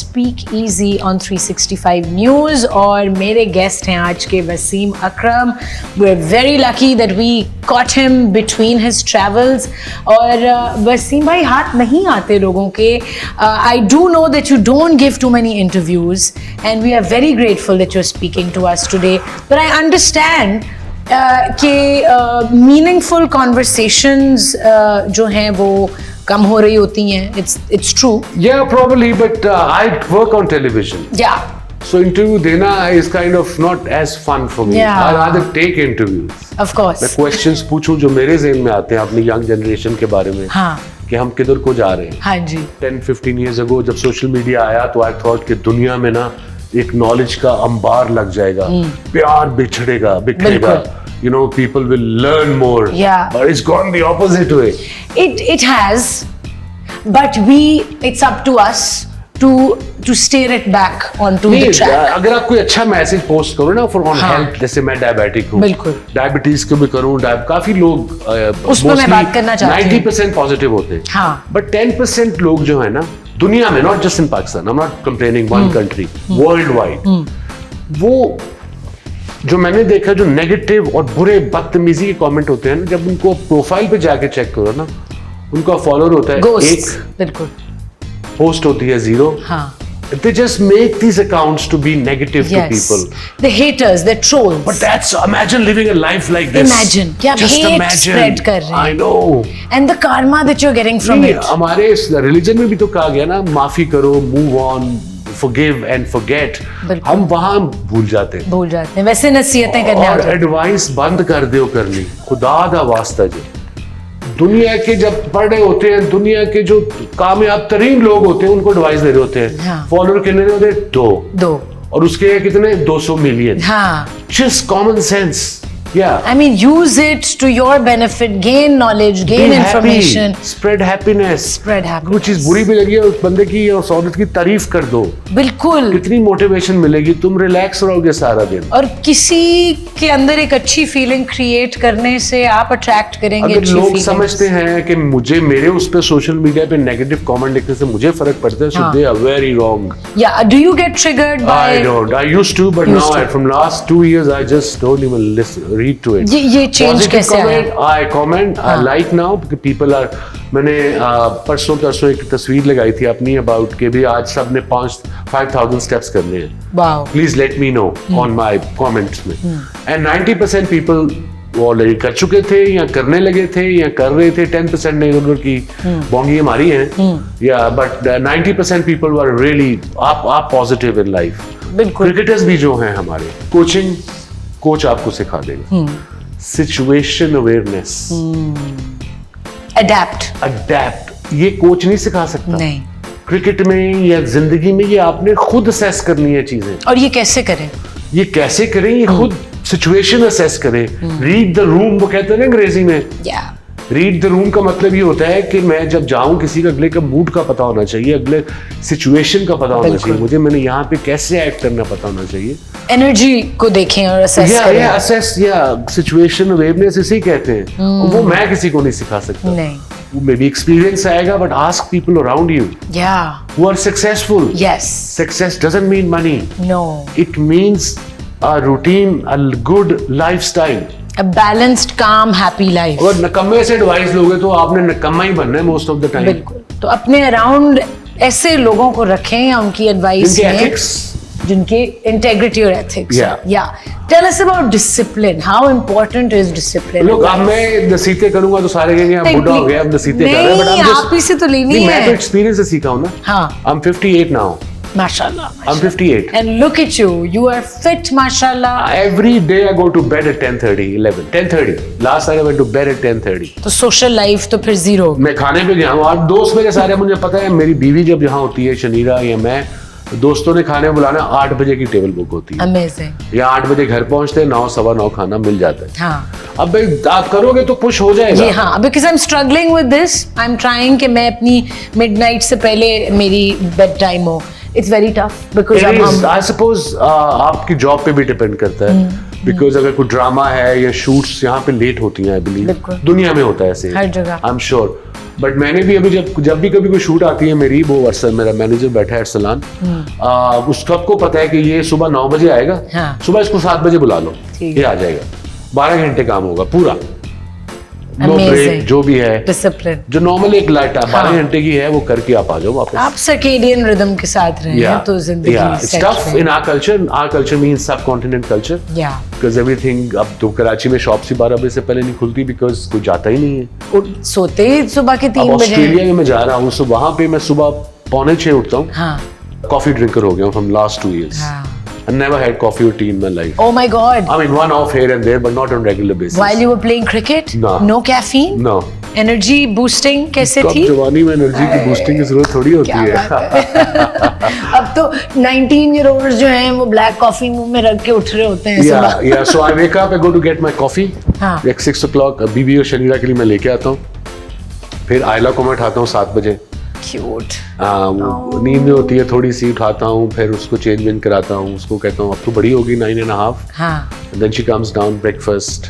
Speak Easy on 365 News और मेरे guest हैं आज के वसीम अकरम. We're very lucky that we caught him between his travels. और वसीम भाई हाथ नहीं आते लोगों के. I do know that you don't give too many interviews and we are very grateful that you're speaking to us today. But I understand कि meaningful conversations जो हैं वो कम हो रही होती हैं. It's true. Yeah, probably, but I work on television. Yeah. So interview देना is kind of not as fun for me. Yeah. I rather take interviews. Of course. मैं questions पूछूं जो मेरे ज़हन में आते हैं अपनी young generation के बारे में. हाँ. कि हम किधर को जा रहे हैं. हाँ जी. 10-15 years ago जब social media आया तो I thought कि दुनिया में ना एक knowledge का अंबार लग जाएगा. प्यार बिखरेगा. You know, people will learn more. Yeah. But it's gone the opposite way. It has, but it's up to us to steer it back onto the track. अगर आप कोई अच्छा मैसेज पोस्ट करो ना फॉर ऑन हेल्थ, जैसे मैं diabetic हूँ, बिल्कुल, डायबिटीज को भी करूँ, काफी लोग उस पर मैं बात करना चाहती हूँ. 90% पॉजिटिव होते हैं. हाँ. बट 10% लोग जो है ना दुनिया में, not just in Pakistan, I am not complaining, one country, world wide, वो जो मैंने देखा जो नेगेटिव और बुरे बदतमीजी के कमेंट होते हैं ना, जब उनको प्रोफाइल पे जाके चेक करो ना, उनका फॉलोअर होता है एक, बिल्कुल, पोस्ट होती है 0. हाँ. They just make these accounts to be negative to people. The haters, the trolls. But imagine living a life like this. Imagine कि आप hate spread कर रहे हैं. I know. And the karma that you're getting from it. हमारे religion में भी तो कहा गया ना, माफी करो, move on, forgive and forget. हम वहाँ भूल जाते हैं. वैसे नसीहतें करने और एडवाइस बंद कर दो करनी, खुदा दा वास्ता जी. दुनिया के जब पढ़ रहे होते हैं, दुनिया के जो कामयाब तरीन लोग होते हैं उनको एडवाइस दे रहे होते हैं. हाँ. फॉलोअर कितने होते हैं? 2 और उसके कितने 200 मिलियन. हाँ. Just common sense. Yeah. I mean, use it to your benefit, gain knowledge, gain information. Spread happiness. Spread happiness. कुछ चीज बुरी भी लगी है उस बंदे की या उस औरत की तारीफ कर दो. बिल्कुल. कितनी मोटिवेशन मिलेगी, तुम रिलैक्स रहोगे सारा दिन. और किसी के अंदर एक अच्छी फीलिंग क्रिएट करने से आप अट्रैक्ट करेंगे. अगर लोग समझते हैं कि मुझे मेरे उस पे सोशल मीडिया पे नेगेटिव कमेंट लिखने से मुझे फर्क पड़ता है, so they are very wrong. Yeah. Do you get triggered by? I don't. I used to, but now from last 2 years I just don't even read to it. ये change कैसे आया? I comment, I like now because people are. मैंने परसों एक तस्वीर लगाई थी अपनी अबाउट के भी आज सब ने 5,000 स्टेप्स करने हैं. Wow. Please let me know on my comments में. And 90% people वो ऑलरेडी कर चुके थे या करने लगे थे या कर रहे थे. 10% ने उधर की बोंगी हमारी हैं. या बट 90% people were really आप पॉजिटिव इन लाइफ. बिल्कुल. क्रिकेटर्स भी जो हैं हमारे, कोचिंग कोच आपको सिखा देगा. सिचुएशन अवेयरनेस, अडेप्ट ये कोच नहीं सिखा सकता. नहीं. क्रिकेट में या जिंदगी में ये आपने खुद असेस करनी है चीजें. और ये कैसे करें? ये खुद सिचुएशन असेस करें. रीड द रूम वो कहते हैं ना अंग्रेजी में. रीड द रूम का मतलब ये होता है कि मैं जब जाऊं किसी का अगले का मूड का पता होना चाहिए, अगले सिचुएशन का पता होना चाहिए मुझे, मैंने यहाँ पे कैसे एक्ट करना पता होना चाहिए. एनर्जी को देखें और असेस करें. असेस या सिचुएशन अवेयरनेस इसे कहते हैं. वो मैं किसी को नहीं सिखा सकता. नहीं. वो मे बी एक्सपीरियंस आएगा, but ask people around you who are successful. Yes. Success doesn't mean money. No. It means a routine, a good lifestyle. A balanced, calm, happy life. अगर नकम्मे से एडवाइस लोगे तो आपने नकम्मा ही बनना है मोस्ट ऑफ द टाइम. बिल्कुल. तो अपने अराउंड ऐसे लोगों को रखें या उनकी एडवाइस में जिनकी इंटेग्रिटी और ethics. Tell us about discipline. How important is discipline? लोग अब मैं नसीहतें करूंगा तो सारे कहेंगे आप बुढ़ा हो गए, अब नसीहतें कर रहे हैं. नहीं, आप ही से तो लेनी है. मैं तो एक्सपीरियंस से सीखा हूं ना. हाँ. I'm 58 now. Mashallah. I'm 58. And look at you. You are fit, mashallah. Every day I go to bed at 10:30, 11. 10:30. Last night I went to bed at 10:30. तो सोशल लाइफ तो फिर जीरो. मैं खाने पे गया हूँ. और दोस्त मेरे सारे, मुझे पता है मेरी बीवी जब यहाँ होती है, शनीरा या मैं, दोस्तों ने खाने बुलाना 8 बजे की टेबल बुक होती है. Amazing. या 8 बजे घर पहुँचते हैं, 9, 9:15 खाना मिल जाता है. हाँ. अब भाई आप करोगे तो पुश हो जाएगा. जी हाँ. Because I'm struggling with this. I'm trying कि मैं अपनी midnight से पहले मेरी bed time हो. It's very tough because I suppose आपकी जॉब पे भी डिपेंड करता है. बिकॉज अगर कोई ड्रामा है या शूट्स यहाँ पे लेट होती हैं, आई बिलीव दुनिया में होता है ऐसे, हर जगह, आई एम श्योर. बट मैंने भी अभी जब भी कभी कोई शूट आती है मेरी, वो अरसल मेरा मैनेजर बैठा है अरसलान, उस सबको पता है कि ये सुबह 9 बजे आएगा, हाँ। सुबह इसको 7 बजे बुला लो, ठीक ये आ जाएगा। 12 घंटे काम होगा पूरा, नो Amazing. ब्रेक, जो भी है डिसिप्लिन। जो नॉर्मल एक लाइट 12 घंटे की है वो करके आप आ जाओ वापस। आप सर्केडियन रिदम के साथ रहे हैं तो जिंदगी सेट टफ है। इन आवर कल्चर मींस सब कॉन्टिनेंट कल्चर, या बिकॉज एवरीथिंग। अब तो कराची में शॉप्स ही 12 बजे से पहले नहीं खुलती बिकॉज कोई जाता ही नहीं है। सोते ही सुबह के 3 अब बजे। ऑस्ट्रेलिया में मैं जा रहा हूँ, सो वहाँ पे मैं सुबह 5:45 उठता हूँ। हाँ कॉफी ड्रिंकर हो गया हूँ फ्रॉम लास्ट 2 years. हाँ। I never had coffee or tea in my life. Oh my God. I mean, one off here and there, but not on regular basis. While you were playing cricket? No. No caffeine? No. Energy boosting कैसे कब थी? जवानी में energy की boosting की जरूरत थोड़ी होती क्या है। बात है। अब तो 19-year-olds जो हैं वो ब्लैक कॉफी मुंह में रख के उठ रहे होते हैं Yeah, सुबह। yeah. So I wake up, I go to get my coffee. हाँ। Like 6 o'clock. बीबी और शनीरा के लिए मैं लेके आता हूँ। फिर आयला को मैं उठाता हूँ 7 बजे। Cute. वो नींद में होती है थोड़ी सी, उठाता हूँ, फिर उसको चेंज वेंज कराता हूँ, उसको कहता हूँ अब तो बड़ी होगी 9.5. हाँ। And then she comes down, breakfast,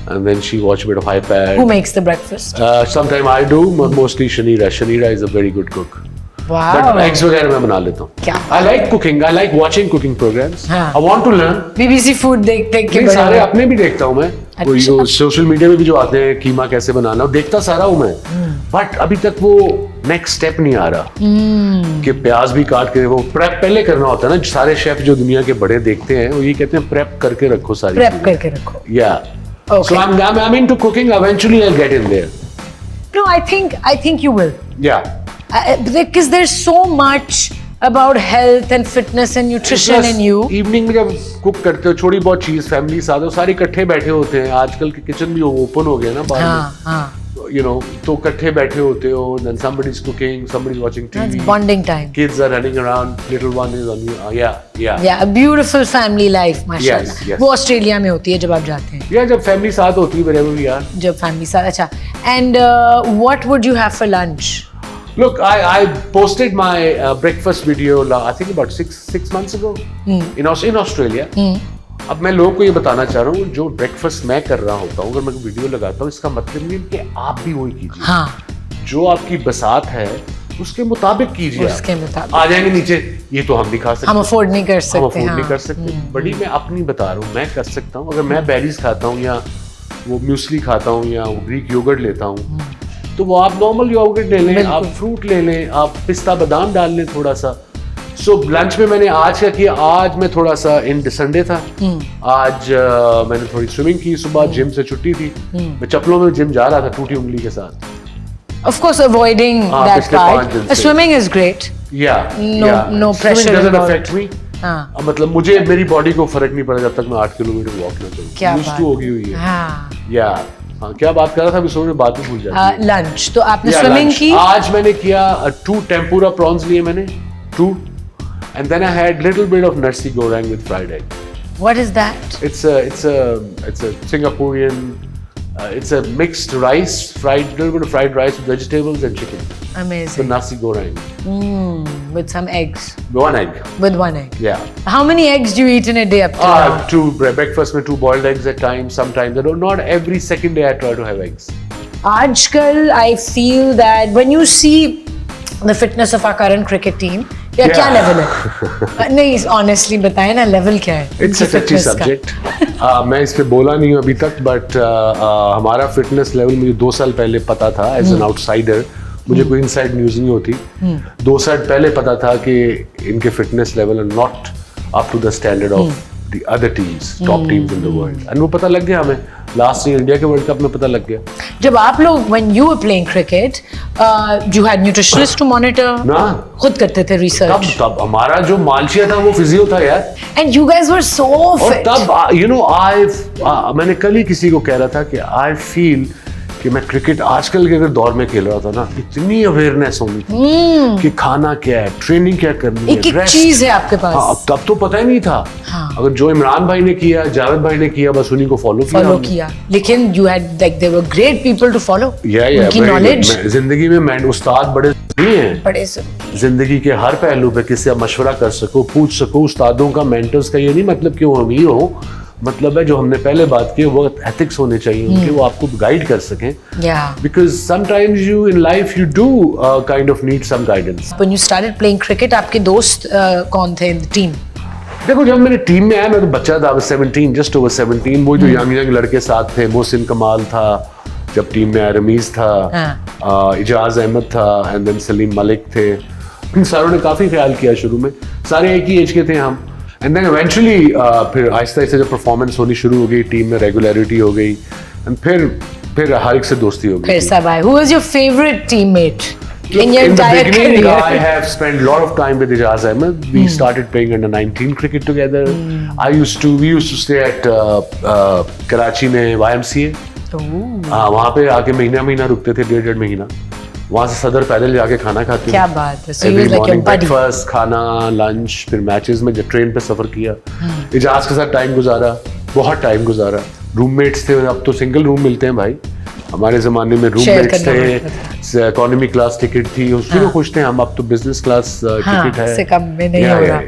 and then she watch a bit of iPad. Who makes the breakfast? Sometimes I do, mostly Shanira. Shanira is a very good cook. Wow. But eggs वगैरह मैं बना लेता हूँ. क्या? I like cooking. I like watching cooking programs. हाँ. I want to learn. BBC food देख देख के नहीं, बड़े सारे हुए। अपने भी देखता हूँ मैं. कोई अच्छा। जो सोशल मीडिया में भी जो आते हैं कीमा कैसे बनाना, वो देखता सारा हूँ मैं. बट अभी तक वो नेक्स्ट स्टेप नहीं आ रहा कि प्याज भी काट के वो प्रेप पहले करना होता है ना. सारे शेफ जो दुनिया के बड़े देखते हैं वो ये कहते हैं प्रेप करके रखो सारी प्रेप चीजें. करके रखो। Yeah. Okay. So I'm into cooking. Eventually I'll get in there. No, I think you will. Yeah. Because there's so much about health and fitness and nutrition in you. Evening में जब cook करते हो थोड़ी बहुत चीज family साथ हो, सारे इकट्ठे बैठे होते हैं. आजकल के किचन भी ओपन हो गया ना बाहर हाँ में. हाँ. You know, तो इकट्ठे बैठे होते हो. Then somebody's cooking, somebody's watching That's TV. bonding time. Kids are running around. Little one is on you. Yeah. Yeah, a beautiful family life, माशाल्लाह. Yes. वो ऑस्ट्रेलिया में होती है जब आप जाते हैं. Yeah, जब फैमिली साथ होती है wherever we are. जब फैमिली साथ. अच्छा. And what would you have for lunch? Look, I posted my breakfast video. I think about six months ago in Australia. अब मैं लोगों को ये बताना चाह रहा हूँ जो ब्रेकफास्ट मैं कर रहा होता हूँ, अगर मैं वीडियो लगाता हूँ इसका मतलब नहीं कि आप भी वही कीजिए. हाँ. जो आपकी बसात है उसके मुताबिक कीजिए. उसके मुताबिक. आ जाएंगे नीचे ये तो हम नहीं खा सकते, हम अफोर्ड नहीं कर हम सकते. अफोर्ड हाँ. नहीं कर सकते. बड़ी मैं अपनी बता रहा हूँ, मैं कर सकता हूँ. अगर मैं बेरीज खाता हूँ या वो म्यूसली खाता हूँ या वो ग्रीक योगर्ट लेता हूँ, तो वो आप नॉर्मल योगर्ट ले लें, आप फ्रूट ले लें, आप पिस्ता बादाम डाल लें थोड़ा सा. सो लंच में मैंने आज क्या किया, आज मैं थोड़ा सा संडे था, आज मैंने थोड़ी स्विमिंग की. सुबह जिम से छुट्टी थी, मैं चप्पलों में जिम जा रहा था टूटी उंगली के साथ. Of course, avoiding that पिछले part. 5 दिन से. Swimming is great. No pressure doesn't involved. affect me. हाँ. मतलब मुझे मेरी बॉडी को फर्क नहीं पड़ा जब तक मैं 8 किलोमीटर वॉक ना करूं. क्या Used बात. to हो गई हुई है. हाँ. हाँ, क्या बात कर रहा था अभी, सोच में बात ही भूल जाती है. लंच तो आपने Yeah, स्विमिंग lunch. की. आज मैंने किया 2 tempura prawns लिए मैंने 2, and then I had little bit of nasi goreng with fried egg. What is that? It's a Singaporean. It's a mixed rice, little bit of fried rice with vegetables and chicken. The Amazing. nasi goreng. With some eggs. 1 egg. With 1 egg. Yeah. How many eggs do you eat in a day up till now? 2 breakfast में 2 boiled eggs at times. Sometimes I don't. Not every second day I try to have eggs. आजकल I feel that when you see the fitness of our current cricket team, या क्या level है? नहीं, honestly बताएं ना, level क्या है? It's a touchy subject. मैं इस पे बोला नहीं हूँ अभी तक, बट हमारा फिटनेस लेवल मुझे 2 साल पहले पता था एज एन आउटसाइडर. मुझे कोई इनसाइड न्यूज़ नहीं होती. 2 साल पहले पता था कि इनके fitness level are not up to the standard of the other teams, top teams in the world. And वो पता लग गया हमें. लास्ट ईयर इंडिया के वर्ल्ड कप में पता लग गया. जब आप लोग when you were playing cricket, you had nutritionists to monitor. ना, खुद करते थे research. तब हमारा जो मालशिया था वो फिजियो था यार. And you guys were so और fit. तब मैंने कल ही किसी को कह रहा था कि आई फील कि मैं क्रिकेट आजकल के अगर दौर में खेल रहा था ना, इतनी अवेयरनेस होनी थी कि खाना क्या है, ट्रेनिंग क्या करनी है, एक rest. चीज है आपके पास. हाँ, तब तो पता ही नहीं था. हाँ. अगर जो इमरान भाई ने किया, जावेद भाई ने किया, बस उन्हीं को फॉलो किया. लेकिन you had like there were great people to follow. उनकी knowledge. जिंदगी में उस्ताद बड़े नहीं हैं. बड़े जिंदगी के हर पहलू पे किससे आप मशवरा कर सको, पूछ सको. उस्तादों का, मेंटर्स का ये नहीं मतलब कि वो अमीर हो मतलब है जो हमने पहले बात की वो एथिक्स होने चाहिए उनके, वो आपको गाइड कर सकें, because sometimes you in life you do kind of need some guidance. When you started playing cricket, आपके दोस्त कौन थे in the team? देखो जब मेरे टीम में आया मैं तो बच्चा था, 17 जस्ट ओवर 17, वो जो यंग लड़के साथ थे, मोहसिन कमाल था जब टीम में आया, रमीज था, इजाज अहमद था, एंड देन सलीम मलिक थे। इन सारों ने काफ़ी ख्याल किया शुरू में, सारे एक ही एज के थे हम, एंड देन इवेंचुअली फिर आहिस्ता आहिस्ता जब परफॉर्मेंस होनी शुरू हो गई, टीम में रेगुलरिटी हो गई, एंड फिर हर एक से दोस्ती हो गई। फिर सब आए। Who was your favorite teammate in your In the entire beginning, career? I have spent a lot of time with Ijaz Ahmed. We started playing under 19 cricket together. We used to stay at Karachi में YMCA. हाँ, वहाँ पे आके महीना रुकते थे, 1.5 महीना। वहाँ से सदर पैदल जाके खाना खाते। क्या बात है। So you Every was like your morning buddy. breakfast, खाना, लंच, फिर मैचेस में जब ट्रेन पे सफर किया, इजाज के साथ टाइम गुजारा, बहुत टाइम गुजारा। रूममेट्स थे, अब तो सिंगल रूम मिलते हैं भाई, हमारे जमाने में रूममेट्स थे, इकोनॉमी क्लास टिकट थी, उसी में खुश थे हम, अब तो बिजनेस क्लास टिकट है, से कम में नहीं हो रहा।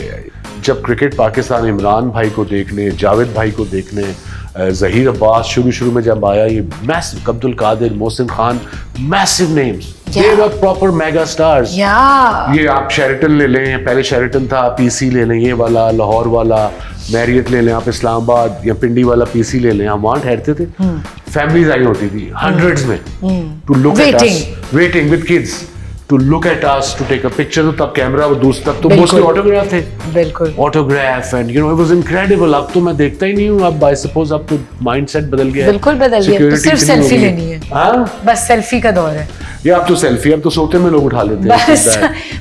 जब क्रिकेट पाकिस्तान इमरान भाई को देखने, जावेद भाई को देखने, जहीर अब्बास शुरू में जब आया, ये massive, Abdul Qadir, Mohsin Khan, massive names, they were proper mega stars. ये आप शेरेटन ले लें, पहले शेरेटन था, पीसी ले लें, ये वाला लाहौर वाला, मैरियट ले लें, आप इस्लामाबाद या पिंडी वाला पीसी ले लें, हम वहाँ ठहरते थे, फैमिलीज आई होती थी हंड्रेड्स में, to look at us, waiting with kids to look at us, to take a picture. तो तब कैमरा वो दूसरा, तब तो मोस्टली ऑटोग्राफ थे, बिल्कुल autograph, and you know it was incredible. अब तो मैं देखता ही नहीं हूँ, अब आई सपोज अब तो माइंडसेट बदल गया है, बिल्कुल बदल गया, तो सिर्फ सेल्फी लेनी है, बस सेल्फी का दौर है, ये अब तो सेल्फी, अब तो सोते में लोग उठा लेते हैं बस।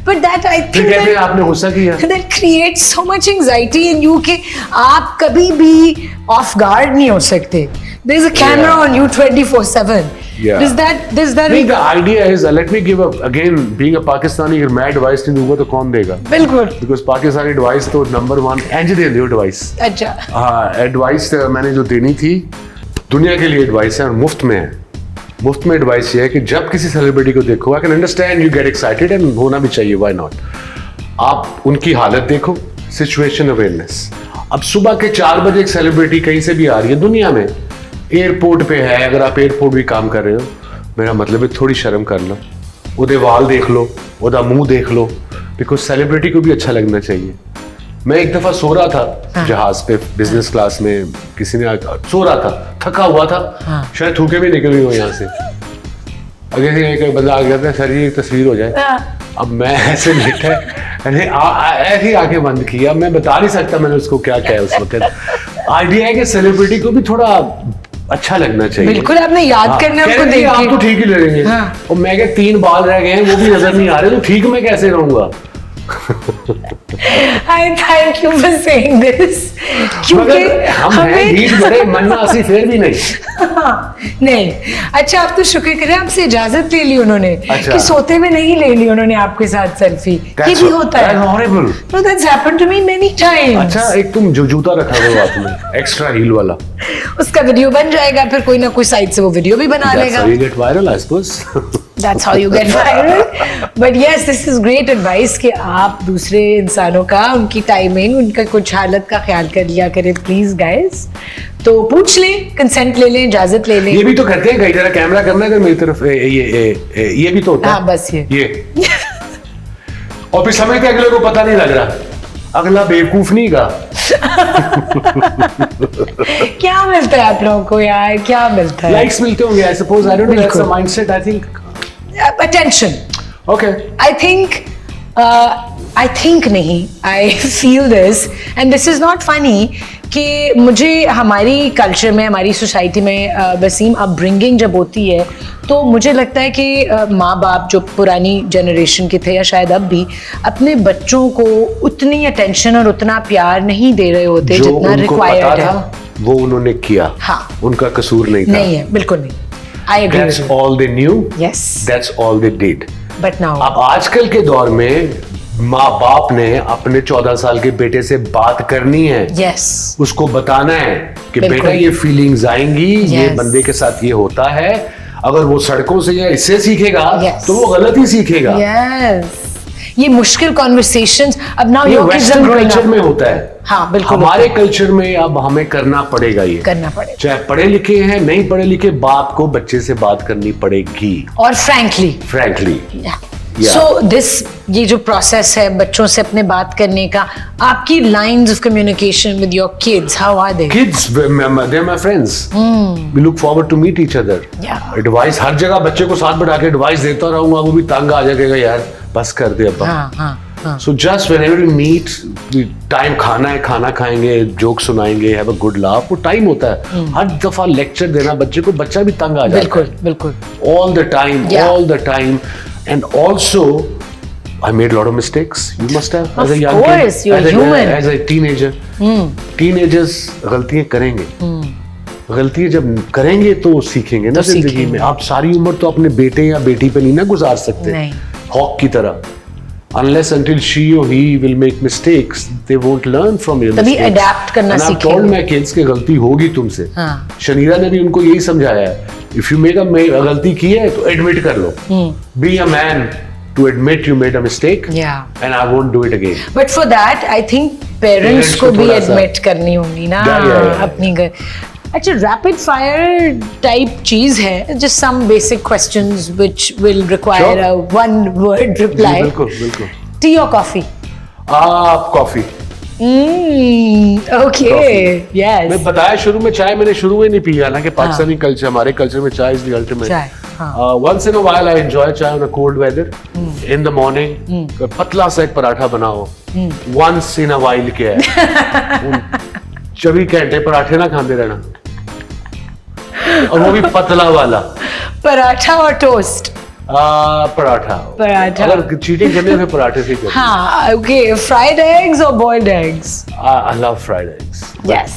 But that I think कहते हैं आपने गुस्सा किया, that creates so much anxiety in you कि आप कभी भी off guard नहीं हो सकते। There is a camera on you 24/7. Yeah. Does that the idea is, let me give again, being a Pakistani, अगर मैं advice नहीं दूंगा तो कौन देगा? बिल्कुल। Because Pakistani advice तो number 1 एंज दे दो advice। अच्छा। हाँ, advice मैंने जो देनी थी, दुनिया के लिए advice है और मुफ्त में है। मुफ्त में एडवाइस ये है कि जब किसी सेलिब्रिटी को देखो, I can understand you get excited and होना भी चाहिए, व्हाई नॉट। आप उनकी हालत देखो, सिचुएशन अवेयरनेस। अब सुबह के 4 बजे एक सेलिब्रिटी कहीं से भी आ रही है दुनिया में, एयरपोर्ट पे है, अगर आप एयरपोर्ट भी काम कर रहे हो, मेरा मतलब है थोड़ी शर्म कर लो, उहदे वाल देख लो, उहदा मुंह देख लो, बिकॉज सेलिब्रिटी को भी अच्छा लगना चाहिए। मैं एक दफा सो रहा था जहाज पे, बिजनेस क्लास में, किसी ने सो रहा था, थका हुआ था, शायद थूके भी निकल गई हो यहाँ से, अगर एक बंदा आ गया था, सर ये एक तस्वीर हो जाए। अब मैं ऐसे बैठा, ऐसे आंखें बंद किया, मैं बता नहीं सकता मैंने उसको क्या कहा उस वक्त। आइडिया है कि सेलिब्रिटी को भी थोड़ा अच्छा लगना चाहिए। बिल्कुल, आपने याद करने हमको देख के, आप तो ठीक ही लगेंगे, और मैं क्या 3 बाल रह गए हैं वो भी नजर नहीं आ रहे, तो ठीक मैं कैसे रहूंगा? I thank you for saying this. क्योंकि हम हैं बीच बड़े मन्नासी फिर भी नहीं। नहीं, अच्छा आप तो शुक्र करें आपसे इजाजत ले ली उन्होंने, अच्छा। कि सोते में नहीं ले ली उन्होंने आपके साथ सेल्फी। ये भी होता है। That's horrible. No, that's happened to me many times. अच्छा, एक तुम जो जूता रखा हुआ आपने, एक्स्ट्रा हील वाला, उसका वीडियो बन जाएगा, फिर कोई ना कोई साइड से वो वीडियो भी बना लेगा। That's how you get viral, I suppose. That's how you get viral. But yes, this is great advice कि आप दूसरे इंसानों का, उनकी टाइमिंग, उनका कुछ हालत का ख्याल कर लिया करें, प्लीज गाइस। तो पूछ लें, कंसेंट ले लें, इजाजत ले लें। ये भी तो करते हैं कई जरा, कैमरा करना है मेरी तरफ, ये भी तो होता है। हाँ, बस ये और फिर समय के अगले को पता नहीं लग रहा, अगला बेवकूफ नहीं का। क्या मिलता है आप लोगों को यार, क्या मिलता है? लाइक्स मिलते होंगे, I suppose, I don't know, that's the mindset, I think. Attention. Okay. I think नहीं, I feel this and this is not funny कि मुझे हमारी कल्चर में, हमारी सोसाइटी में वसीम अपब्रिंगिंग जब होती है, तो मुझे लगता है कि माँ बाप जो पुरानी जनरेशन के थे या शायद अब भी, अपने बच्चों को उतनी अटेंशन और उतना प्यार नहीं दे रहे होते जितना रिक्वायर्ड है। वो उन्होंने किया, हाँ, उनका कसूर नहीं था। नहीं है, बिल्कुल नहीं। I agree That's with you. all they knew. Yes. That's all they did. But now. अब आजकल के दौर में माँ बाप ने अपने 14 साल के बेटे से बात करनी है। Yes. उसको बताना है कि बिल्कुल। बेटा ये फीलिंग्स आएंगी, ये Yes. बंदे के साथ ये होता है, अगर वो सड़कों से या इससे सीखेगा, Yes. तो वो गलत ही सीखेगा। Yes. ये मुश्किल कॉन्वर्सेशंस अब नाउ ये योर किड्स वेस्टर्न कल्चर में होता है। हाँ बिल्कुल हमारे कल्चर में अब हमें करना पड़ेगा, ये करना पड़ेगा, चाहे पढ़े लिखे हैं नहीं पढ़े लिखे, बाप को बच्चे से बात करनी पड़ेगी, और फ्रैंकली सो दिस ये जो प्रोसेस है बच्चों से अपने बात करने का, आपकी lines of communication with your kids, how are they? Kids they are my friends, we look forward to meet each other. Advice हर जगह बच्चे को साथ बैठा के एडवाइस देता रहूंगा, वो भी तंग आ जाएगा, यार बस कर दे अब्बा। So just whenever we meet, time खाना है, खाना खाएंगे, जोक सुनाएंगे, हैव अ गुड लाफ, वो टाइम होता है। हर दफा लेक्चर देना बच्चे को, बच्चा भी तंग आ जाता है। बिल्कुल all the time and also I made a lot of mistakes, you must have, as a young kid, you're human, as a teenager. Teenagers गलतियां करेंगे, गलतियां जब करेंगे तो सीखेंगे ना जिंदगी में। आप सारी उम्र तो अपने बेटे या बेटी पे नहीं ना गुजार सकते हॉक की तरह। Unless until she or he will make mistakes, they won't learn from your mistakes. तभी adapt करना सीखेंगे। And I've told my kids कि गलती होगी तुमसे। शनीरा ने भी उनको यही समझाया है, if you make a गलती की है तो admit कर लो। Be a man to admit you made a mistake, and I won't do it again. But for that, I think parents को भी admit करनी होगी ना अपनी घर। अच्छा, रैपिड फायर टाइप चीज है, just some basic questions which will require a one word reply. बिल्कुल। Tea or coffee? Coffee. Okay, yes. मैं बताया शुरू में, चाय मैंने शुरू में नहीं पी, हालांकि पाकिस्तानी कल्चर, हमारे कल्चर में चाय is the ultimate. Once in a while I enjoy chai on a cold weather. In the morning, पतला सा एक पराठा बनाओ। Once in a while क्या है, 24 घंटे पराठे ना खाते रहना, और वो भी पतला वाला। पराठा और टोस्ट? पराठा। अगर चीटिंग करनी है तो पराठे से करो। हाँ, okay. Fried eggs or boiled eggs? I love fried eggs. Yes.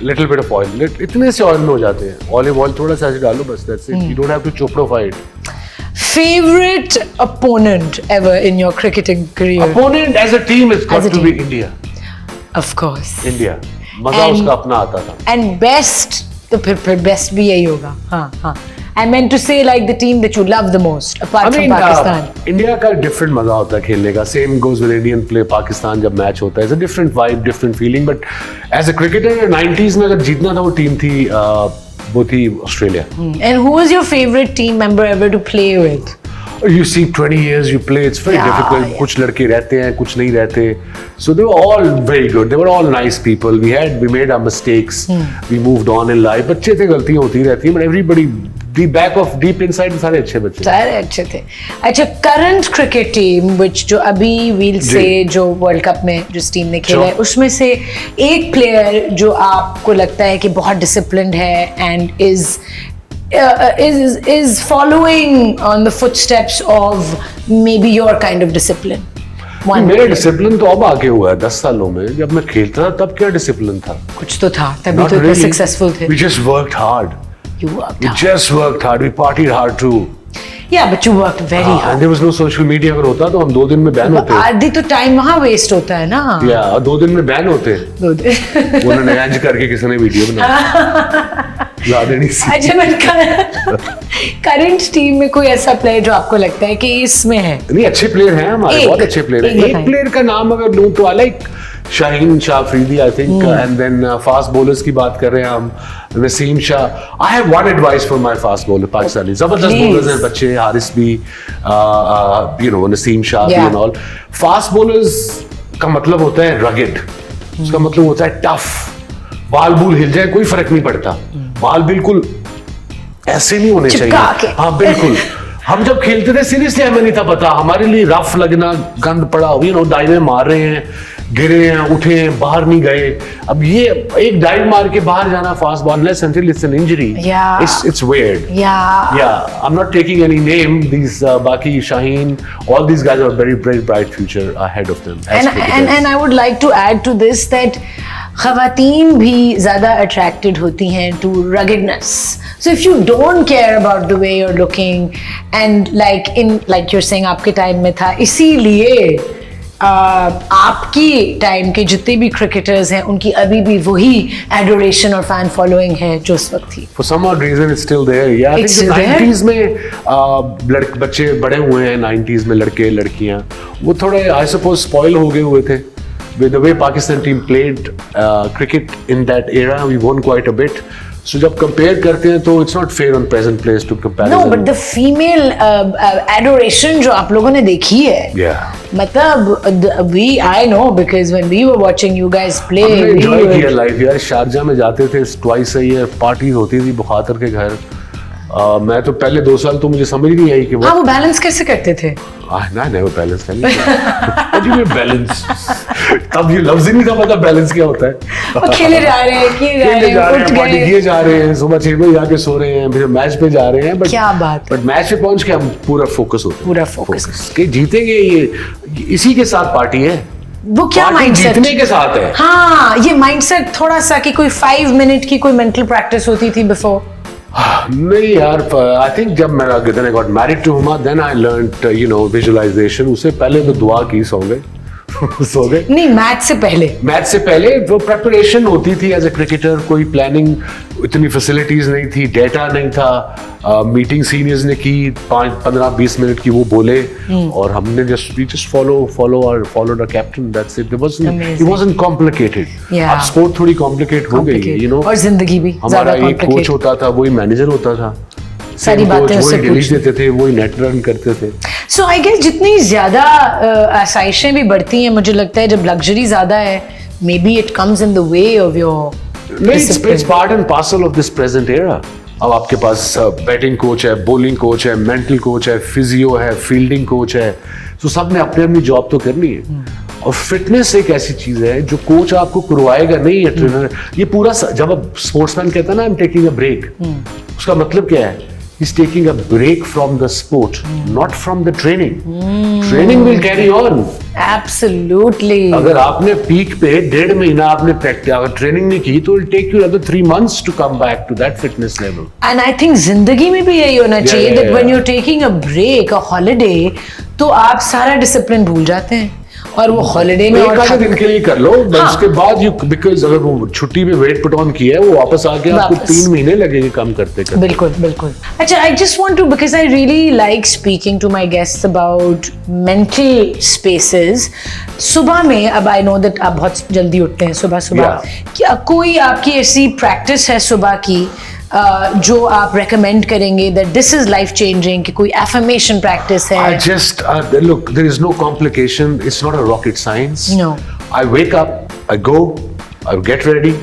Little bit of oil. इतने से ऑयल में हो जाते हैं। Olive oil थोड़ा सा ऐसे डालो बस, that's it. You don't have to choprify it. Favorite opponent ever in your cricketing career? Opponent as a team has got to be India. Of course. India. मजा उसका अपना आता था। And best, तो फिर best भी यही होगा। हाँ। I meant to say like the team that you love the most apart from Pakistan. India का different मजा होता है खेलने का। Same goes with Indian play. Pakistan जब मैच होता है, it's a different vibe, different feeling. But as a cricketer, 90s में अगर जीतना था वो टीम थी, वो थी Australia. And who was your favorite team member ever to play with? You see 20 years you play, it's very difficult. कुछ लड़के रहते हैं, कुछ नहीं रहते. So they were all very good. They were all nice people. We made our mistakes. We moved on in life. बच्चे थे, गलतियां होती रहती हैं, but everybody deep inside सारे अच्छे बच्चे। सारे अच्छे थे। अच्छा, current cricket team which जो अभी we'll say जो वर्ल्ड कप में जिस टीम ने खेला है, उसमें से एक प्लेयर जो आपको लगता है कि बहुत डिसिप्लिन्ड है and is following on the footsteps of maybe your kind of discipline? मेरा डिसिप्लिन तो अब आगे हुआ है 10 सालों में। जब मैं खेलता था तब क्या डिसिप्लिन था? कुछ तो था, तभी तो इतने सक्सेसफुल थे। We just worked hard. You worked hard. We just worked hard. We partied hard too. Yeah, but you worked very hard. And there was no social media. अगर होता तो हम 2 दिन में बैन होते। आधी तो टाइम वहाँ वेस्ट होता है ना। Yeah, 2 दिन में बैन होते। 2 दिन। उन्होंने एंज करके किसी ने वीडियो बनाया। याद नहीं सी। अच्छा, मैं करंट टीम में कोई ऐसा प्लेयर जो आपको लगता है कि इसमें है? नहीं, अच्छे प्लेयर हैं हमारे, बहुत अच्छे प्लेयर हैं। एक प्लेयर का नाम अगर लूं तो I like Shaheen Shah Afridi, I think, and then fast bowlers की बात कर रहे हैं हम, Naseem Shah. I have one advice for my fast bowler, Pakistani जबरदस्त बॉलर्स हैं बच्चे, हारिस भी, यू नो, नसीम शाह भी एंड ऑल। फास्ट बॉलर्स का मतलब होता है रगेड, उसका मतलब होता है टफ। बाल बूल हिल जाए कोई फर्क नहीं पड़ता, बाल बिल्कुल ऐसे नहीं होने चाहिए। हाँ बिल्कुल। हम जब खेलते थे सीरियसली हमें नहीं था पता, हमारे लिए रफ लगना, गंद पड़ा, यू नो, डाइवें मार रहे हैं, गिरे हैं, उठे हैं, बाहर नहीं गए। अब ये एक डाइव मार के बाहर जाना fast ball, unless until it's an injury, it's weird. Yeah, I'm not taking any name. These Baki, Shaheen, all these guys have a very bright future ahead of them. And I would like to add to this that ख़वातीन भी ज़्यादा attracted होती हैं to ruggedness. So if you don't care about the way you're looking and like you're saying आपके time में था, इसीलिए आपकी टाइम के जितने भी क्रिकेटर्स हैं उनकी अभी भी वही एडोरेशन और फैन फॉलोइंग है जो उस वक्त थी? For some odd reason it's still there. Yeah, I It's think still there? 90s में बच्चे बड़े हुए हैं 90s में, लड़के लड़कियां वो थोड़े I suppose spoil हो गए हुए थे. With the way Pakistan team played cricket in that era, we won quite a bit. So जब compare करते हैं तो it's not fair on present players to comparison. No, but the female adoration जो आप लोगों ने देखी है, Yeah. मतलब I know because when we were watching you guys play, हमने we enjoy were- किया लाइफ यार. शारजा में जाते थे twice a year, पार्टीज होती थी बुखातर के घर. मैं तो पहले 2 साल तो मुझे समझ नहीं आई कि हाँ, वो बैलेंस कैसे करते थे? ना never balance कर लिया. What do you mean balance? तब ये लफ्ज ही नहीं था पता बैलेंस क्या होता है. वो खेले जा रहे हैं, किए जा रहे खेलने जा हैं, रहे उठ हैं, पार्टी गए. किए जा रहे हैं, सुबह 6 बजे जाके सो रहे हैं, फिर मैच पे जा रहे हैं. क्या बात है. बट मैच पे पहुंच के हम पूरा फोकस होते हैं. पूरा focus. कि जीतेंगे ये इसी के साथ पार्टी है. वो क्या पार्टी माइंडसेट? जीतने के साथ है. हाँ, ये माइंडसेट थोड़ा सा कि कोई 5 मिनट की कोई मेंटल प्रैक्टिस होती थी बिफोर. नहीं यार, आई थिंक जब मैं then I got married to Huma, then I learned visualization. उससे पहले तो दुआ की सो गए. सो गए. नहीं, मैच से पहले. मैच से पहले वो प्रेपरेशन होती थी एज ए क्रिकेटर. कोई प्लानिंग, इतनी फैसिलिटीज नहीं थी, डेटा नहीं था. मीटिंग सीनियर्स ने की 15-20 मिनट की, वो बोले और हमने just follow our captain. That's it. It wasn't complicated. Yeah. अब स्पोर्ट थोड़ी कॉम्प्लिकेट हो गई, और जिंदगी भी हमारा ज्यादा एक कोच कॉम्प्लिकेट. होता था, वही मैनेजर होता था. सारी बातें उससे वही रिलीज पूछनी. देते थे, वही नेट रन करते थे. सो आई गेस जितनी ज्यादा आसाइशें भी बढ़ती हैं, मुझे लगता है जब लग्जरी ज्यादा है, may be it comes in the way of your. It's part and parcel of this present era. अब आपके पास बैटिंग कोच है, बॉलिंग कोच है, मेंटल कोच है, फिजियो है, फील्डिंग कोच है. तो सब ने अपनी अपनी जॉब तो करनी है. और फिटनेस एक ऐसी चीज है जो कोच आपको करवाएगा नहीं है, ट्रेनर. ये पूरा जब अब स्पोर्ट्समैन कहता है ना, I am taking a break, उसका मतलब क्या है? He's taking a break from the sport, not from the training. Training will carry on. Absolutely. अगर आपने पीक पे 1.5 महीना आपने प्रैक्टिस, अगर ट्रेनिंग नहीं की तो it'll take you another 3 months to come back to that fitness level. And I think जिंदगी में भी यही होना चाहिए that when you're taking a break, a holiday, तो आप सारा डिसिप्लिन भूल जाते हैं और वो हॉलिडे में एक आधे दिन के लिए कर लो, उसके बाद बिकॉज अगर वो छुट्टी में वेट पुट ऑन किया है, वो वापस आके आपको 3 महीने लगेंगे कम करते करते. बिल्कुल बिल्कुल. अच्छा, I just want to, because I really like speaking to my guests about mental spaces. सुबह में, अब आई नो दैट आप बहुत जल्दी उठते हैं सुबह सुबह, क्या कोई आपकी ऐसी प्रैक्टिस है सुबह की जो आप रेकमेंड करेंगे that this is life changing, कि कोई affirmation practice है? I just look, there is no complication. It's not a rocket science. No. I wake up, I go, I get ready,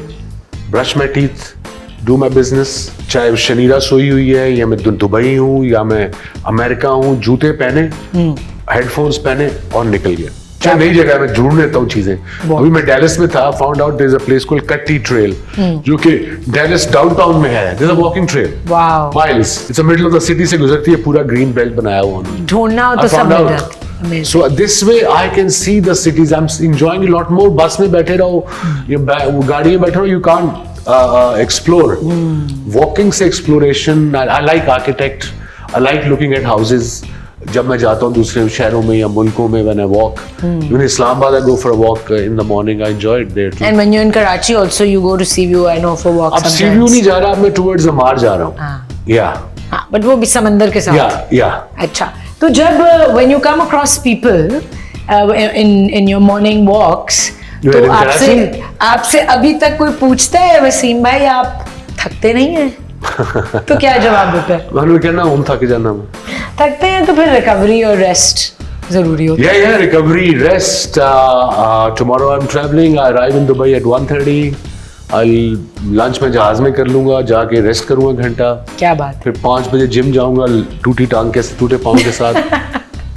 brush my teeth, do my business. चाहे शनीरा सोई हुई है, या मैं Dubai हूँ, या मैं अमेरिका हूँ, जूते पहने, हेडफोन्स पहने और निकल गया. चाहे नई जगह में ढूंढ लेता हूँ चीजें. अभी मैं डैलस में था, found out there is a place called Katy trail, जो कि डैलस डाउनटाउन में है. There is a walking trail. Wow. Miles. It's a middle of the city से गुजरती है, पूरा ग्रीन बेल्ट बनाया हुआ उन्होंने. ढूंढना हो तो सब मिल जाता है. Amazing. So this way I can see the cities. I'm enjoying a lot more. बस में बैठे रहो, गाड़ी में बैठे रहो, you can't explore. Walking से exploration. I like architect. I like looking at houses. जब मैं जाता हूँ दूसरे शहरों में या मुल्कों में, when I walk, even Islamabad I go for a walk in the morning. I enjoy it there too. And when you're in Karachi also you go to sea view, I know, for walks अब sometimes. sea view नहीं जा रहा, अब मैं towards the Mar जा रहा हूँ. हाँ. Yeah. हाँ, but वो भी समंदर के साथ. Yeah. अच्छा, तो जब when you come across people in your morning walks, You are तो in आपसे अभी तक कोई पूछता है, वसीम भाई आप थकते नहीं हैं? तो क्या जवाब देते हैं? मैंने कहना हूँ थक जाना. थकते हैं तो फिर रिकवरी और रेस्ट जरूरी होता है. Yeah, recovery, rest. Tomorrow I'm traveling. I arrive in Dubai at 1:30. I'll lunch में जहाज में कर लूंगा, जाके रेस्ट करूंगा घंटा. क्या बात. फिर 5 बजे जिम जाऊंगा टूटी टांग के, टूटे पाँव के साथ.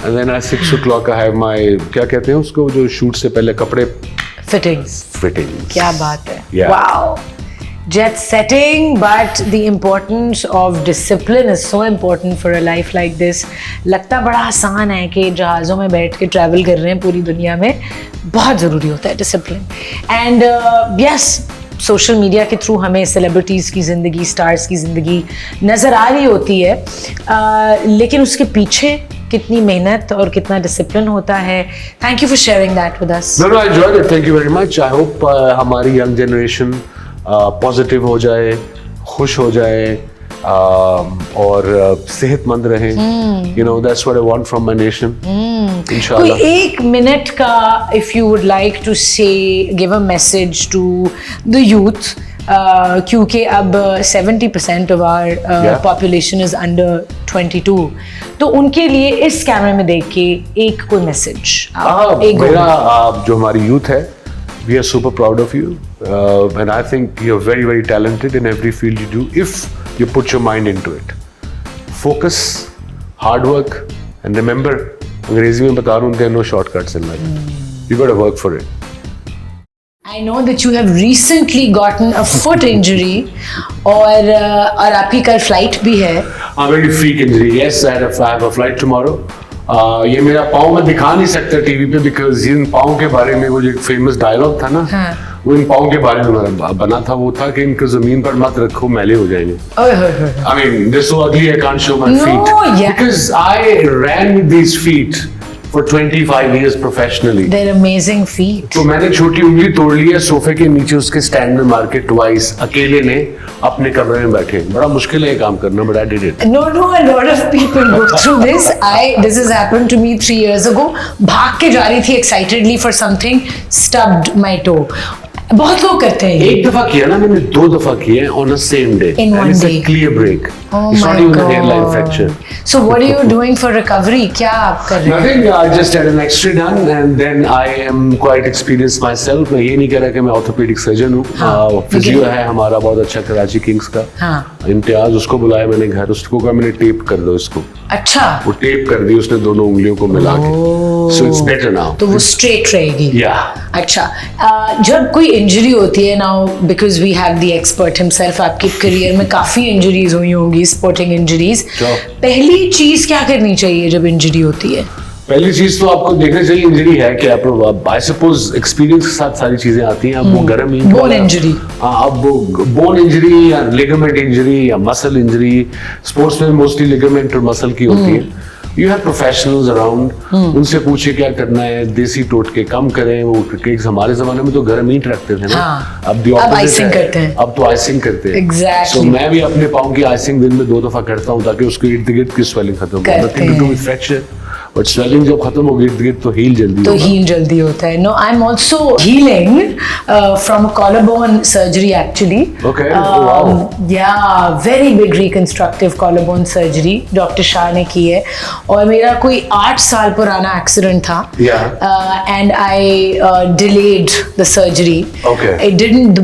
And then at 6 o'clock I have my, क्या कहते हैं उसको, जो शूट से पहले कपड़े फिटिंग्स. क्या बात है. Yeah. Wow. Jet setting, but the importance of discipline is so important for a life like this. लगता बड़ा आसान है कि जहाज़ों में बैठ के ट्रैवल कर रहे हैं पूरी दुनिया में, बहुत ज़रूरी होता है discipline. And yes, social media के थ्रू हमें सेलिब्रिटीज़ की ज़िंदगी, स्टार्स की ज़िंदगी नज़र आ रही होती है, लेकिन उसके पीछे कितनी मेहनत और कितना डिसिप्लिन होता है. Thank you for sharing that with us. No, I enjoyed it. Thank you very much. I hope हमारी young generation पॉजिटिव हो जाए, खुश हो जाए और सेहतमंद रहे. You know, that's what I want from my nation. कोई इंशाल्लाह. एक मिनट का if you would like to say, give a message to the youth, क्योंकि अब 70% of our Yeah. population is under 22, तो उनके लिए इस कैमरे में देख के एक कोई मैसेज. मेरा जो हमारी यूथ है, we are super proud of you, and I think you're very very talented in every field you do if you put your mind into it. Focus, hard work, and remember, अंग्रेजी में बता रहा हूँ, there are no shortcuts in life. You got to work for it. I know that you have recently gotten a foot injury और आपकी कल flight भी है. A very freak injury. Yes, I have a flight tomorrow. ये मेरा पाँव मैं दिखा नहीं सकता टीवी पे बिकॉज इन पाँव के बारे में वो जो फेमस डायलॉग था ना, हाँ. वो इन पाँव के बारे में मेरा बना था. वो था कि इनको जमीन पर मत रखो, मैले हो जाएंगे. I mean, they're so ugly I can't show my No, feet. yeah. Because I ran with these feet for 25 years professionally. They're amazing feet. तो मैंने छोटी उंगली तोड़ ली है सोफे के नीचे उसके स्टैंड में मार के ट्वाइस, अकेले ने अपने कमरे में बैठे. बड़ा मुश्किल है ये काम करना, but I did it. No, a lot of people go through this. This has happened to me 3 years ago. भाग के जा रही थी excitedly for something, stubbed my toe. बहुत लोग करते हैं ये. एक दफा किया ना मैंने, 2 दफा किए on a same day. In one and it's day. a clear break. Oh It's my not even a God. hairline fracture. So what are you doing for recovery? क्या आप कर रहे हैं? Nothing. I just had an X-ray done and then I am quite experienced myself. मैं ये नहीं कह रहा कि मैं orthopedic surgeon हूँ. हाँ, फिजियो है हमारा बहुत अच्छा कराची किंग्स का. हाँ. इम्तियाज, उसको बुलाया मैंने घर, उसको कहा मैंने टेप कर दो इसको. अच्छा. वो टेप कर दी उसने दोनों उंगलियों को मिला के. So it's better now. तो वो स्ट्रेट रहेगी. Yeah. अच्छा. जब कोई इंजरी होती है now, because we have the expert himself, आपकी करियर में काफी इंजरीज हुई होंगी, स्पोर्टिंग इंजरीज. Sure. पहली चीज क्या करनी चाहिए जब इंजरी होती है? पहली चीज तो आपको देखना चाहिए इंजरी है क्या. आई सपोज एक्सपीरियंस के साथ सारी चीजें आती हैं. अब वो गर्म ईंट Bone injury. हाँ, अब वो बोन इंजरी या लिगामेंट इंजरी या मसल इंजरी, स्पोर्ट्स में मोस्टली लिगामेंट और मसल की होती है. यू हैव प्रोफेशनल्स अराउंड, उनसे पूछे क्या करना है. देसी टोटके कम करें. वो क्रिकेट हमारे जमाने में तो गर्म ईंट रखते थे ना. हाँ. अब आइसिंग करते हैं. अब तो आइसिंग करते हैं. Exactly. So, मैं भी अपने पाँव की आइसिंग दिन में 2 दफा करता हूँ ताकि उसके इर्द गिर्द की स्वेलिंग खत्म हो. करते Nothing to do हैं. with fracture. बट स्वेलिंग जब खत्म हो गई इर्द गिर्द तो हील जल्दी तो होगा. हील जल्दी होता है. No, I am also healing from collarbone surgery actually. Okay. Oh, wow. Yeah, very big reconstructive collarbone surgery doctor Shah ने की है. और मेरा कोई 8 साल पुराना एक्सीडेंट था. Yeah. And I delayed the surgery. Okay. It didn't,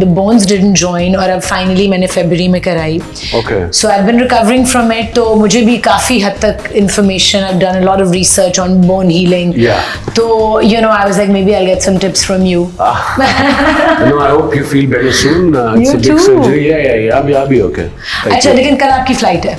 the bones didn't join और अब finally मैंने February में कराई. Okay. So I've been recovering from it. तो मुझे भी काफी हद तक information. I've done a lot of research on bone healing. Yeah. So, you know, I was like, maybe I'll get some tips from you. No, I hope you feel better soon. It's You a big too. surgery. Yeah. I'll be okay. Thank अच्छा, you. लेकिन कल आपकी flight है.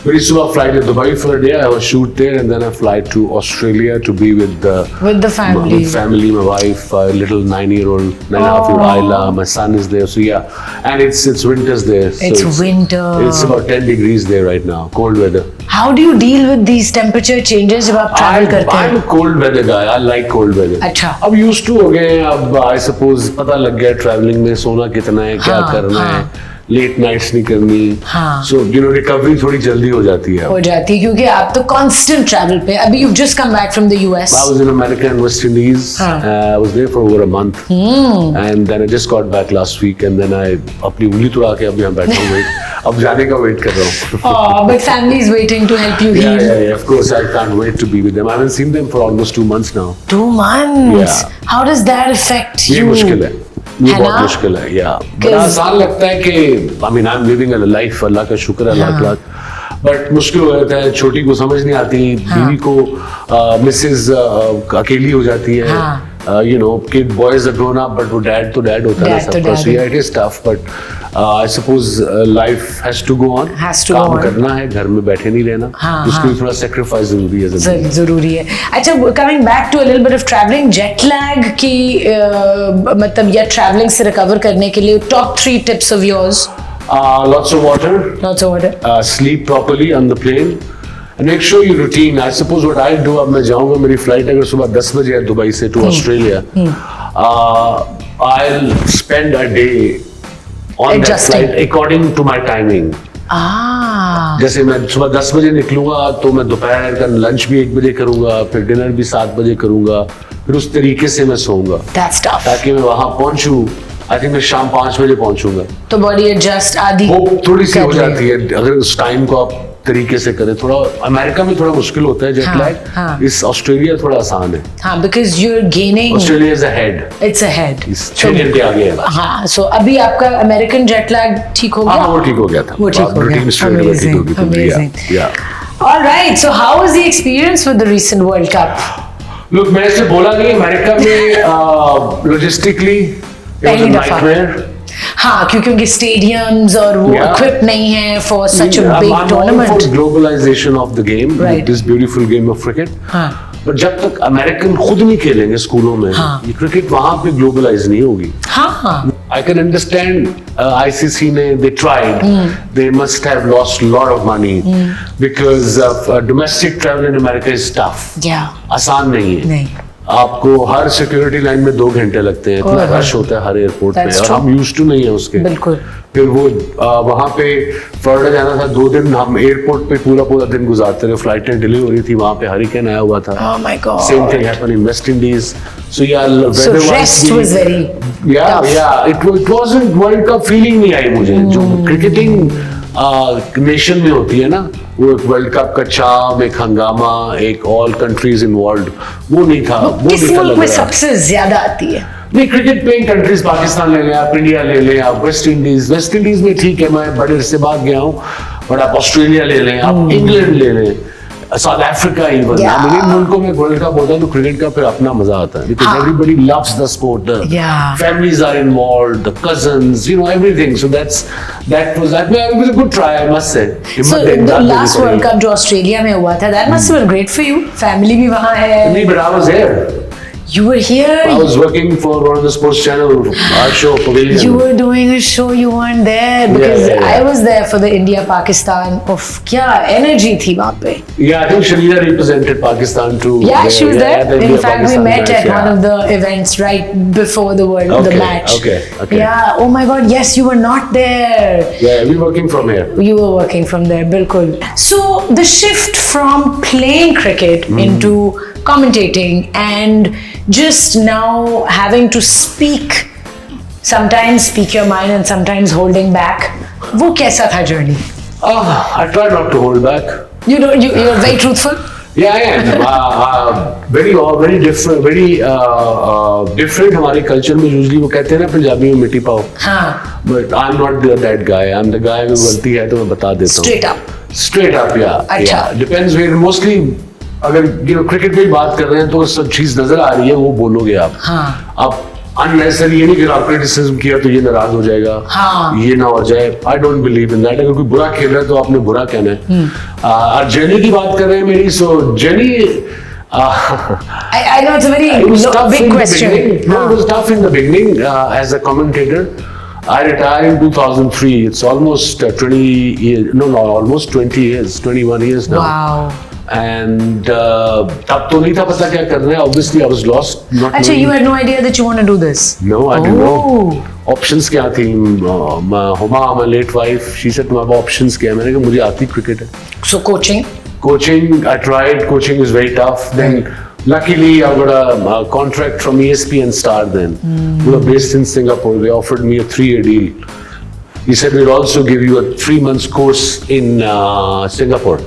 मेरी सुबह flight है Dubai for a day. I will shoot there and then I fly to Australia to be with the family. my wife, little 9-year-old, 9.5-year-old Ayla. My son is there. So yeah, and it's winters there. So It's winter. It's about 10 degrees there right now. Cold weather. How do you deal with these temperature changes जब आप travel करते I'm हैं? a cold weather guy. I like cold weather. अच्छा. अब used to हो गए हैं. अब I suppose पता लग गया ट्रैवलिंग में सोना कितना है, क्या हाँ, करना हाँ. है, लेट नाइट्स नहीं करनी. हाँ. So you know रिकवरी थोड़ी जल्दी हो जाती है. हो जाती है क्योंकि आप तो constant travel पे. अभी you've just come back from the US. I was in America and West Indies. हाँ. I was there for over a month. And then I just got back last week and then I अपनी उंगली तुड़ा के अब यहाँ बैठा हूँ. अब जाने का वेट कर रहा हूँ. Oh, but family is waiting to help you heal. Yeah. Of course, I can't wait to be with them. I haven't seen them for almost 2 months now. 2 months. Yeah. How does that affect ये you? मुश्किल है. ये है बहुत ना? मुश्किल है. या बड़ा आसान लगता है कि I mean I'm living a life, अल्लाह का शुक्र है, लाख. बट मुश्किल हो जाता है. छोटी को समझ नहीं आती. बीवी को मिसेज अकेली हो जाती है. You know, kid boys are grown up, but वो dad तो dad होता है सबका. So yeah, it is tough, but I suppose life has to go on. काम करना है, घर में बैठे नहीं रहना. उसके लिए थोड़ा sacrifice जरूरी है. जरूरी है. अच्छा, coming back to a little bit of traveling, jet lag की मतलब या traveling से recover करने के लिए top 3 tips of yours. Lots of water. Lots of water. Sleep properly on the plane. and make sure your routine. I suppose what I do, अब मैं जाऊँगा, मेरी flight अगर सुबह 10 बजे है दुबई से to Australia, I'll spend a day on that flight according to my timing. जैसे मैं सुबह 10 बजे निकलूंगा तो मैं दोपहर का लंच भी 1 बजे करूंगा, फिर डिनर भी 7 बजे करूंगा, फिर उस तरीके से मैं सोऊंगा ताकि मैं वहां पहुंचूं। आई थिंक मैं शाम 5 बजे पहुंचूंगा। तो बॉडी एडजस्ट आदि वो थोड़ी सी हो जाती है अगर उस टाइम को आप तरीके से करें। थोड़ा अमेरिका में थोड़ा मुश्किल होता है जेट लैग, इस ऑस्ट्रेलिया थोड़ा आसान है। हाँ, because you are gaining, Australia is ahead, it's ahead, 6 घंटे आगे है। हाँ, सो अभी आपका अमेरिकन जेट लैग ठीक हो गया? हाँ, वो ठीक हो गया था, वो ठीक हो गया। Amazing. All right, so how was the experience with the recent World Cup? Look, मैंने इससे बोला नहीं, अमेरिका में logistically it was a nightmare. हाँ, क्योंकि उनके स्टेडियम्स और वो equipped नहीं है for such a big tournament. For globalization of the game, right. This beautiful game of cricket. हाँ. But जब तक अमेरिकन खुद नहीं खेलेंगे स्कूलों में, ये क्रिकेट वहाँ पे ग्लोबलाइज नहीं होगी। हाँ. I can understand ICC ने they tried, they must have lost a lot of money because of domestic travel in America is tough. Yeah. आसान नहीं है। नहीं. आपको हर सिक्योरिटी लाइन में 2 घंटे लगते हैं, इतना रश होता है हर एयरपोर्ट पे और हम यूज्ड टू नहीं है उसके। बिल्कुल। फिर वो वहाँ पे फ्लोरिडा जाना था, 2 दिन हम एयरपोर्ट पे पूरा दिन गुजारते रहे, फ्लाइटें डिले हो रही थी, वहाँ पे हरिकेन आया हुआ था। Oh my God. Same thing happened in West Indies. So yeah, so rest was very tough. It wasn't World Cup feeling नहीं आई मुझे जो क्रिकेटिंग नेशन में होती है ना, वो एक वर्ल्ड कप का चार्म, एक हंगामा, एक ऑल कंट्रीज इन्वॉल्व्ड, वो नहीं था। वो किस मुल्क में सबसे ज्यादा आती है? नहीं, क्रिकेट प्लेइंग कंट्रीज पाकिस्तान ले लें आप, इंडिया ले लें आप, वेस्ट इंडीज में ठीक है, मैं बड़े से बाद गया हूँ, बट आप ऑस्ट्रेलिया ले लें, आप इंग्लैंड ले लें, साउथ अफ्रीका इवन। इन मुल्कों में वर्ल्ड कप होता है तो क्रिकेट का फिर अपना मजा आता है because everybody loves the sport, the families are involved, the cousins, everything. So that was a good try, I must say. So the last World Cup जो ऑस्ट्रेलिया में हुआ था, that must have been great for you. Family भी वहाँ है। नहीं, but I was here. You were here. I was working for one of the sports channel, our show Pavilion. You were doing a show, you weren't there because I was there for the India Pakistan. Of क्या energy थी वहाँ पे? Yeah, I think Shalina represented Pakistan too. Yeah, she was there. In fact, we met at one of the events right before the match. Okay. Yeah. Oh my God. Yes, you were not there. Yeah, we were working from here. You were working from there, बिल्कुल. So the shift from playing cricket into commentating and just now having to sometimes speak your mind and sometimes holding back, वो कैसा था journey? I try not to hold back. You're very truthful? Yeah, I am. Very different, very different हमारे culture में usually वो कहते हैं ना पंजाबी में मिट्टी पाओ। हाँ. But I'm not that guy. I'm the guy जो गलती है तो मैं बता देता हूँ। Straight up, yeah. अच्छा. Yeah. Depends where mostly अगर क्रिकेट की बात कर रहे हैं तो सब चीज नजर आ रही है वो बोलोगे आप। हाँ. आप अननेसेसरी ये नहीं कि आप क्रिटिसिज्म किया तो ये नाराज हो जाएगा। हाँ. ये ना हो जाए। I don't believe in that. अगर कोई बुरा खेल रहा है तो आपने बुरा कहना है। और जर्नी की बात कर रहे हैं मेरी, सो journey I know it's a very big question. No, it was tough in the beginning as a commentator. I retired in 2003. It's almost 20 years. No, almost 20 years, 21 years now. Wow. And तब तो नहीं था पता क्या करना है. Obviously, I was lost. अच्छा, you had no idea that you want to do this? No, I didn't know. Options क्या थी? Huma, my late wife, she said तुम्हारे options क्या है? मैंने कहा मुझे आती cricket है. So coaching? Coaching, I tried. Coaching is very tough. Then luckily I got a contract from ESPN Star then. We were based in Singapore. They offered me a 3-year deal. He said we'll also give you a 3 months course in Singapore.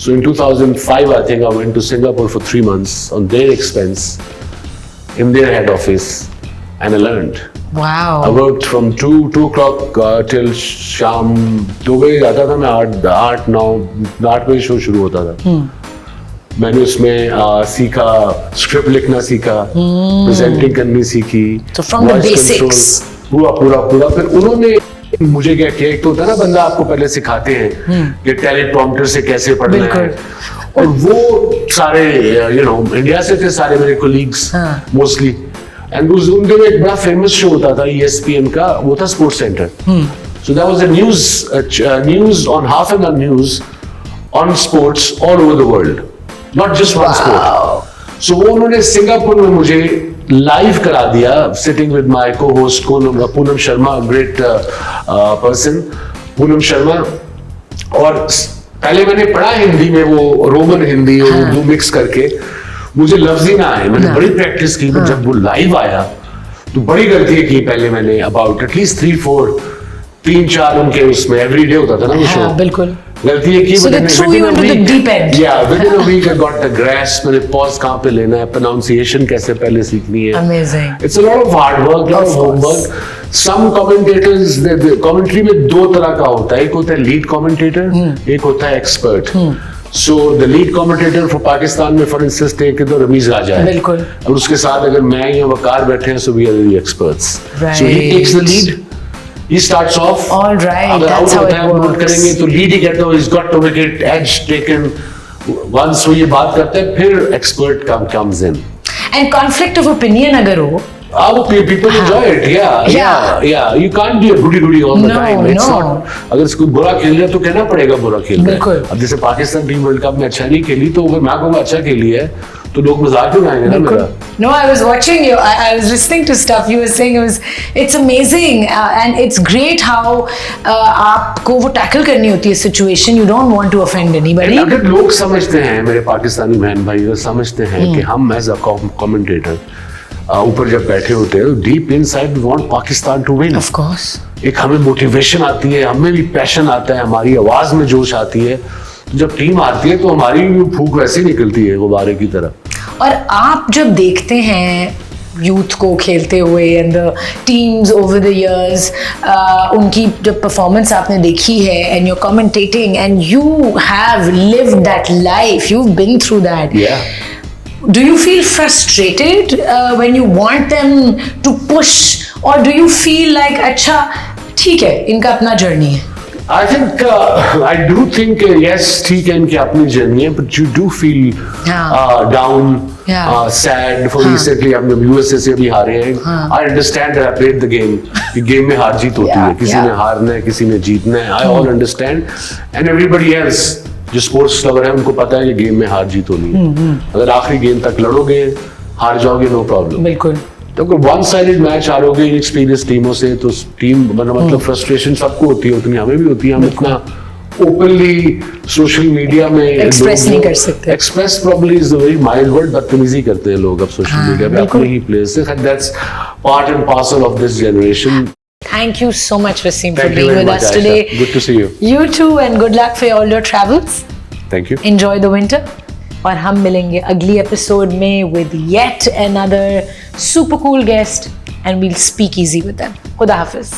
So in 2005, I think I went to Singapore for 3 months on their expense in their head office, and I learned. Wow. I worked from 2 o'clock till शाम 2 बजे जाता था मैं, 8 बजे show शुरू होता था. मैंने उसमें सीखा, स्क्रिप्ट लिखना सीखा, प्रेजेंटिंग करनी सीखी, so from the basics पूरा फिर उन्होंने मुझे क्या किया, एक तो होता है ना बंदा आपको पहले सिखाते हैं कि टेलीप्रॉम्प्टर से कैसे पढ़ना है, और वो सारे इंडिया से थे सारे मेरे कोलीग्स मोस्टली, एंड उन दिनों एक बड़ा फेमस शो होता था ESPN का, वो था sports centre. So that was a news on half an hour news on sports all over the world, not just one sport. So वो उन्होंने सिंगापुर में मुझे लाइव करा दिया, sitting with my co-host Poonam Sharma, great person Poonam Sharma. और पहले मैंने पढ़ा हिंदी में, वो रोमन हिंदी और उर्दू मिक्स करके, मुझे लफ्ज ही ना आए, मैंने बड़ी प्रैक्टिस की। जब वो लाइव आया तो बड़ी गलतियां की पहले मैंने, अबाउट एटलीस्ट 3-4 उनके उसमें एवरीडे होता था ना वो शो। बिल्कुल गलतियां की। So they threw you into the deep end. Yeah, within a week I got the grasp. मैंने pause कहाँ पे लेना है, pronunciation कैसे पहले सीखनी है। Amazing. It's a lot of hard work, lot of homework. Some commentators, commentary में दो तरह का होता है, एक होता है lead commentator, एक होता है expert. So the lead commentator for Pakistan में for instance take तो रमीज राजा है। बिल्कुल। और उसके साथ अगर मैं या वकार बैठे हैं, so we are the experts. Right. So he takes the lead. He starts off. All right, अगर that's how it works. करेंगे तो लीड ही कहते हो, he's got to make it edge taken. Once वो ये बात करते हैं, फिर expert comes in. And conflict of opinion अगर हो, people enjoy it. Yeah. You can't be a goody all the time. It's not. अगर इसको बुरा खेल रहा है तो कहना पड़ेगा बुरा खेल रहा है। अब जैसे पाकिस्तान टीम वर्ल्ड कप में अच्छा नहीं खेली, तो अगर मैं कहूँगा अच्छा खेली है तो लोग मजाक उड़ाएंगे ना मेरा। No, I was watching you. I was listening to stuff you were saying. It's amazing and it's great how आपको वो tackle करनी होती है situation. You don't want to offend anybody. अगर लोग समझते हैं, मेरे पाकिस्तानी बहन भाई अगर समझते हैं कि हम एज अ commentator ऊपर जब बैठे होते हैं, deep inside we want Pakistan to win. Of course. एक हमें मोटिवेशन आती है, हमें भी पैशन आता है, हमारी आवाज में जोश आती है। तो जब टीम आती है तो हमारी फूंक वैसे निकलती है गुब्बारे की तरह। और आप जब देखते हैं यूथ को खेलते हुए and the teams over the years, उनकी जब परफॉर्मेंस आपने देखी है and you are commentating and you have lived that life, you have been through that, do you feel frustrated when you want them to push, or do you feel like अच्छा ठीक है इनका अपना journey है? I do think yes, ठीक है इनकी अपनी जर्नी है, but you do feel down, sad. For recently हम जब USA से भी हारे हैं, I understand that I played the game. कि गेम में हार जीत होती है, किसी ने हारना है, किसी ने जीतना है. I all understand, and everybody else जो स्पोर्ट्स लवर है उनको पता है कि गेम में हार जीत होनी है. अगर आखिरी गेम तक लड़ोगे, हार जाओगे, नो प्रॉब्लम. बिल्कुल. तो अगर वन साइडेड मैच हारोगे इनएक्सपीरियंस टीमों से, तो टीम मतलब फ्रस्ट्रेशन सबको होती है, उतनी हमें भी होती है. हम इतना ओपनली सोशल मीडिया में एक्सप्रेस नहीं कर सकते. Express probably is a very mild word. बदतमीजी करते हैं लोग अब सोशल मीडिया पे अपने ही प्लेस से. That's part and parcel of this generation. Thank you so much, Wasim, for being with us today. Good to see you. You too, and good luck for all your travels. Thank you. Enjoy the winter. और हम मिलेंगे अगली episode में with yet another super cool guest, and we'll speak easy with them. खुदा हाफिज.